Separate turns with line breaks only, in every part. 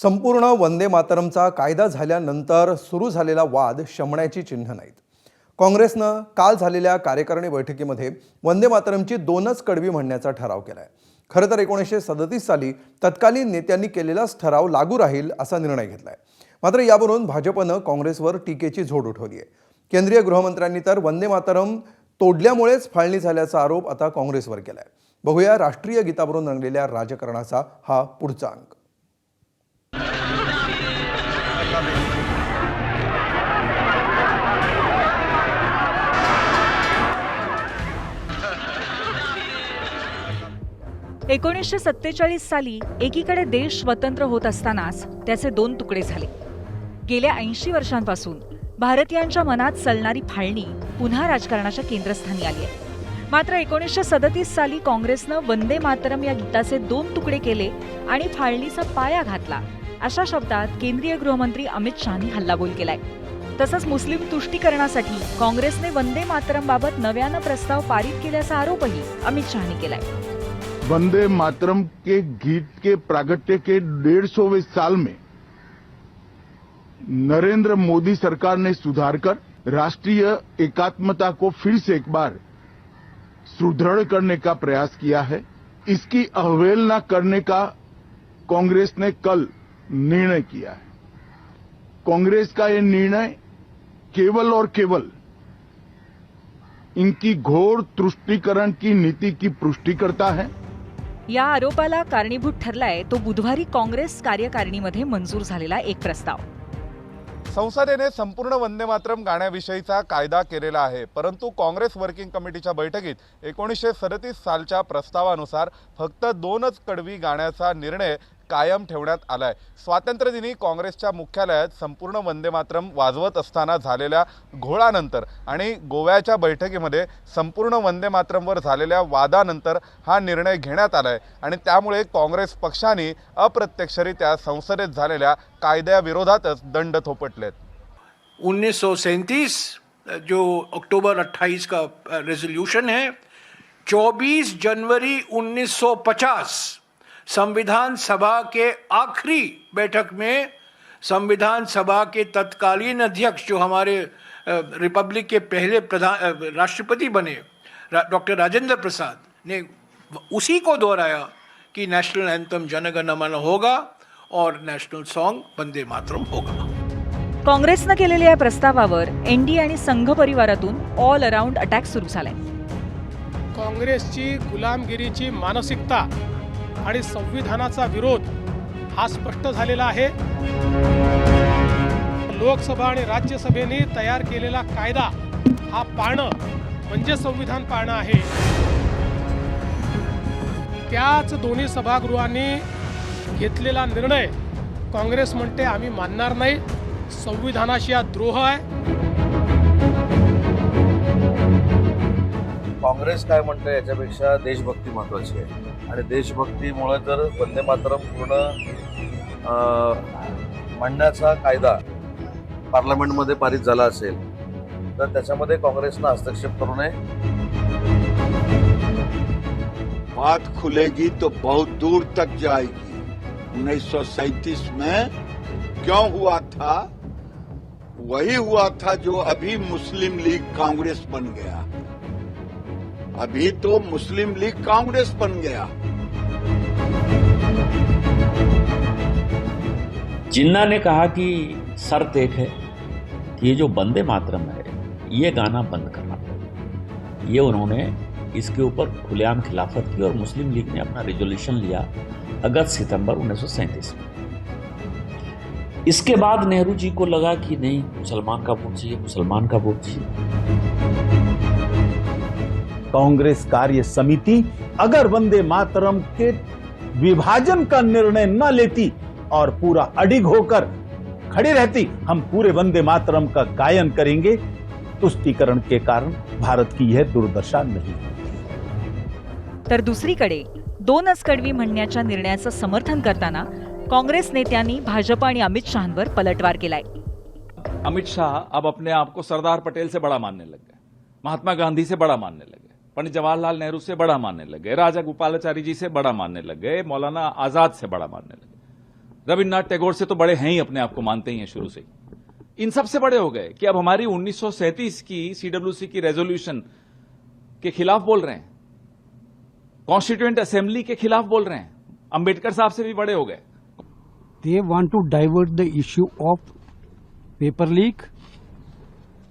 संपूर्ण वंदे मातरमचा कायदा झाल्यानंतर सुरू झालेला वाद शमण्याची चिन्ह नाहीत। काँग्रेसनं काल झालेल्या कार्यकारिणी बैठकीमध्ये वंदे मातरमची 2च कडवी म्हणण्याचा ठराव केलाय। खरं तर 1937 साली तत्कालीन नेत्यांनी केलेलाच ठराव लागू राहील असा निर्णय घेतलाय। मात्र यावरून भाजपनं काँग्रेसवर टीकेची झोड उठवली आहे। केंद्रीय गृहमंत्र्यांनी तर वंदे मातरम तोडल्यामुळेच फाळणी झाल्याचा आरोप आता काँग्रेसवर केलाय। बघूया राष्ट्रीय गीतावरून रंगलेल्या राजकारणाचा हा पुढचा अंक।
एकोणीसशे 47 साली एकीकडे देश स्वतंत्र होत असतानाच त्याचे 2 तुकडे झाले। गेल्या 80 वर्षांपासून भारतीयांच्या मनात चालणारी फाळणी पुन्हा राजकारणाच्या केंद्रस्थानी आली आहे। मात्र 1937 साली काँग्रेसनं वंदे मातरम या गीताचे 2 तुकडे केले आणि फाळणीचा पाया घातला अशा शब्दात केंद्रीय गृहमंत्री अमित शहानी हल्लाबोल केलाय। तसंच मुस्लिम तुष्टीकरणासाठी काँग्रेसने वंदे मातरम बाबत नव्यानं प्रस्ताव पारित केल्याचा आरोपही अमित शहानी केलाय।
वंदे मातरम के गीत के प्रागट्य के 150वें साल में नरेंद्र मोदी सरकार ने सुधार कर राष्ट्रीय एकात्मता को फिर से एक बार सुदृढ़ करने का प्रयास किया है। इसकी अवहेलना करने का कांग्रेस ने कल निर्णय किया है। कांग्रेस का यह निर्णय केवल और केवल इनकी घोर तुष्टीकरण की नीति की पुष्टि करता है।
या आरोपाला कारणीभूत ठरलाय तो बुधवारी काँग्रेस कार्यकारिणीमध्ये मंजूर झालेला एक प्रस्ताव।
संसदेने संपूर्ण वंदे मातरम गाण्याविषयीचा कायदा केलेला आहे, परंतु काँग्रेस वर्किंग कमिटीच्या बैठकीत 1937 सालच्या प्रस्तावानुसार फक्त 2च कडवी गाण्याचा निर्णय कायम ठेवण्यात आलाय। स्वातंत्र्यदिनी काँग्रेसच्या मुख्यालयात संपूर्ण वंदे मातरम वाजवत असताना झालेल्या घोळानंतर आणि गोव्याच्या बैठकीमध्ये संपूर्ण वंदे मातरमवर झालेल्या वादानंतर हा निर्णय घेण्यात आलाय आणि त्यामुळे काँग्रेस पक्षाने अप्रत्यक्षरित्या संसदेत झालेल्या कायद्याविरोधातच दंड थोपटलेत।
1937 जो अक्टूबर 28 का रेजोल्यूशन है, 24 जनवरी 1950 संविधान सभा के आखिरी बैठक में संविधान सभा के तत्कालीन अध्यक्ष जो हमारे रिपब्लिक के पहले राष्ट्रपति बने डॉक्टर राजेंद्र प्रसाद ने उसी को दोहराया कि नेशनल एंथम जन गण मन होगा और नेशनल सॉन्ग वंदे मातरम होगा।
काँग्रेसनं केलेल्या या प्रस्तावावर एनडी आणि संघ परिवारातून ऑल अराउंड अटॅक सुरू झालाय।
काँग्रेसची गुलामगिरीची मानसिकता आणि संविधानाचा विरोध हा स्पष्ट झालेला आहे। लोकसभा आणि राज्यसभेने तयार केलेला कायदा हा पाळणं म्हणजे संविधान पाळणं आहे। त्याच दोन्ही सभागृहांनी घेतलेला निर्णय काँग्रेस म्हणते आम्ही मानणार नाही, संविधानाशी हा द्रोह आहे।
काँग्रेस काय म्हणते याच्यापेक्षा देशभक्ती महत्त्वाची आहे आणि देशभक्तीमुळे जर वंदे मातरम पूर्ण म्हणण्याचा कायदा पार्लमेंटमध्ये पारित झाला असेल तर त्याच्यामध्ये काँग्रेसनं हस्तक्षेप करू नये।
बात खुलेगी तो बहुत दूर तक जाएगी। 1937 में क्यों हुआ था? वही हुआ था जो अभी मुस्लिम लीग कांग्रेस बन गया। अभी तो मुस्लिम लीग कांग्रेस बन गया।
जिन्ना ने कहा कि शर्त एक है कि ये जो वंदे मातरम है ये गाना बंद करना पड़ेगा। ये उन्होंने इसके ऊपर खुलेआम खिलाफत की और मुस्लिम लीग ने अपना रेजोल्यूशन लिया अगस्त सितंबर 1937 में। इसके बाद नेहरू जी को लगा कि नहीं, मुसलमान का वोट चाहिए, मुसलमान का वोट चाहिए।
कांग्रेस कार्य समिति अगर वंदे मातरम के विभाजन का निर्णय न लेती और पूरा अडिग होकर खड़ी रहती, हम पूरे वंदे मातरम का गायन करेंगे, तुष्टीकरण के कारण भारत की यह दुर्दशा नहीं होती।
तर दुसरीकडे 2च कडवी म्हणण्याच्या निर्णयाचं समर्थन करताना काँग्रेस नेत्यांनी भाजप आणि अमित शहांवर पलटवार केलाय।
अमित शाह अब अपने आप को सरदार पटेल से बड़ा मानने लग गए, महात्मा गांधी से बड़ा मानने लगे, पंडित जवाहरलाल नेहरू से बड़ा मानने लगे, राजा गोपालाचारी जी से बड़ा मानने लग गए, मौलाना आजाद से बड़ा मानने लगे। रविन्द्रनाथ टैगोर से तो बड़े हैं ही, अपने आप को मानते ही हैं शुरू से ही। इन सबसे बड़े हो गए कि अब हमारी 1937 की सीडब्ल्यूसी की रेजोल्यूशन के खिलाफ बोल रहे हैं, कॉन्स्टिट्यूएंट असेंबली के खिलाफ बोल रहे हैं, अंबेडकर साहब से भी बड़े हो गए।
They want to divert the issue of paper leak,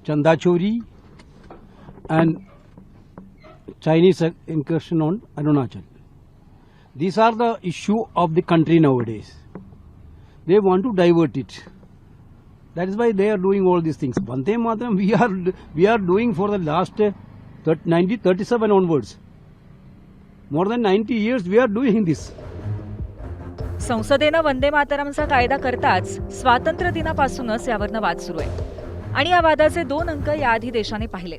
chanda chori, and Chinese incursion on Arunachal. These are the issue of the country nowadays. They want to divert it. That is why they are doing all these things. Vande Mataram we are doing for the last 37 onwards. More than 90 years we are doing this.
संसदेनं वंदे मातरमचा कायदा करताच स्वातंत्र्य दिनापासूनच यावरनं वाद सुरू आहे आणि या वादाचे 2 अंक याआधी देशाने पाहिले.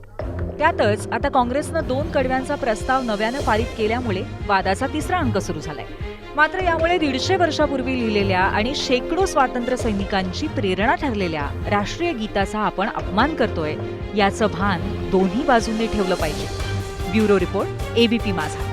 त्यातच आता काँग्रेसनं 2 कडव्यांचा प्रस्ताव नव्यानं पारित केल्यामुळे वादाचा 3रा अंक सुरू झालाय. मात्र यामुळे 150 वर्षापूर्वी लिहिलेल्या आणि शेकडो स्वातंत्र्य सैनिकांची प्रेरणा ठरलेल्या राष्ट्रीय गीताचा आपण अपमान करतोय याचं भान दोन्ही बाजूंनी ठेवलं पाहिजे. ब्युरो रिपोर्ट, ABP माझा.